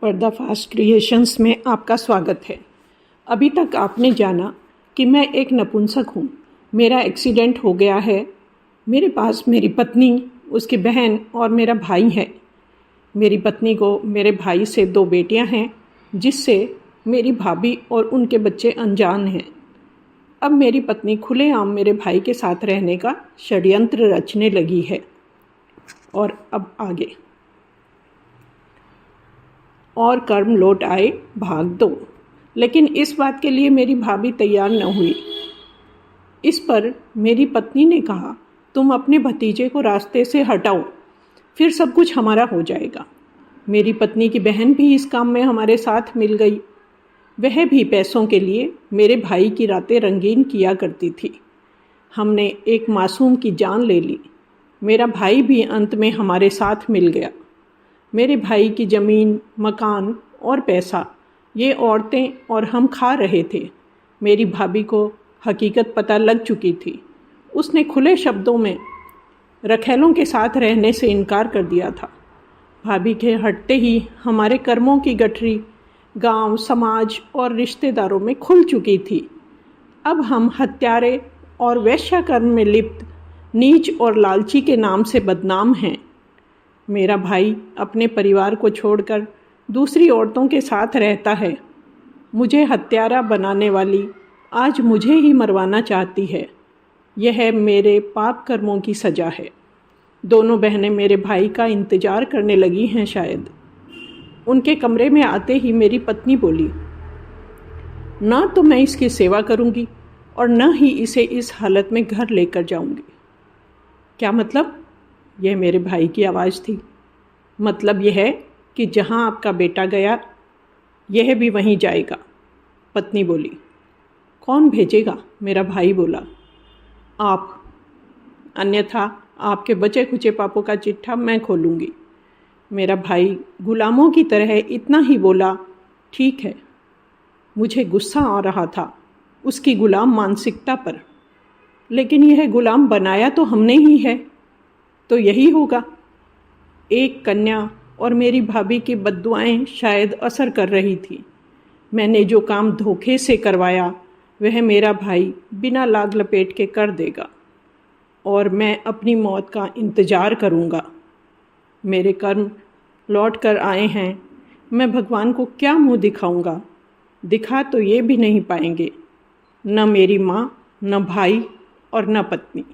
पर्दाफाश क्रिएशंस में आपका स्वागत है। अभी तक आपने जाना कि मैं एक नपुंसक हूँ। मेरा एक्सीडेंट हो गया है। मेरे पास मेरी पत्नी, उसकी बहन और मेरा भाई है। मेरी पत्नी को मेरे भाई से 2 बेटियाँ हैं, जिससे मेरी भाभी और उनके बच्चे अनजान हैं। अब मेरी पत्नी खुलेआम मेरे भाई के साथ रहने का षड्यंत्र रचने लगी है। और अब आगे और कर्म लौट आए भाग 2। लेकिन इस बात के लिए मेरी भाभी तैयार न हुई। इस पर मेरी पत्नी ने कहा, तुम अपने भतीजे को रास्ते से हटाओ, फिर सब कुछ हमारा हो जाएगा। मेरी पत्नी की बहन भी इस काम में हमारे साथ मिल गई। वह भी पैसों के लिए मेरे भाई की रातें रंगीन किया करती थी। हमने एक मासूम की जान ले ली। मेरा भाई भी अंत में हमारे साथ मिल गया। मेरे भाई की ज़मीन, मकान और पैसा ये औरतें और हम खा रहे थे। मेरी भाभी को हकीकत पता लग चुकी थी। उसने खुले शब्दों में रखैलों के साथ रहने से इनकार कर दिया था। भाभी के हटते ही हमारे कर्मों की गठरी गांव, समाज और रिश्तेदारों में खुल चुकी थी। अब हम हत्यारे और वेश्याकर्म में लिप्त नीच और लालची के नाम से बदनाम हैं। मेरा भाई अपने परिवार को छोड़कर दूसरी औरतों के साथ रहता है। मुझे हत्यारा बनाने वाली आज मुझे ही मरवाना चाहती है। यह मेरे पाप कर्मों की सज़ा है। दोनों बहनें मेरे भाई का इंतज़ार करने लगी हैं शायद। उनके कमरे में आते ही मेरी पत्नी बोली, ना तो मैं इसकी सेवा करूँगी और न ही इसे इस हालत में घर लेकर जाऊँगी। क्या मतलब? यह मेरे भाई की आवाज़ थी। मतलब यह है कि जहाँ आपका बेटा गया, यह भी वहीं जाएगा। पत्नी बोली। कौन भेजेगा? मेरा भाई बोला। आप, अन्यथा आपके बचे खुचे पापों का चिट्ठा मैं खोलूँगी। मेरा भाई गुलामों की तरह इतना ही बोला, ठीक है। मुझे गुस्सा आ रहा था उसकी गुलाम मानसिकता पर, लेकिन यह गुलाम बनाया तो हमने ही है, तो यही होगा। एक कन्या और मेरी भाभी की बद्दुआएं शायद असर कर रही थी। मैंने जो काम धोखे से करवाया वह मेरा भाई बिना लाग लपेट के कर देगा और मैं अपनी मौत का इंतज़ार करूँगा। मेरे कर्म लौट कर आए हैं। मैं भगवान को क्या मुँह दिखाऊँगा? दिखा तो ये भी नहीं पाएंगे, न मेरी माँ, न भाई और न पत्नी।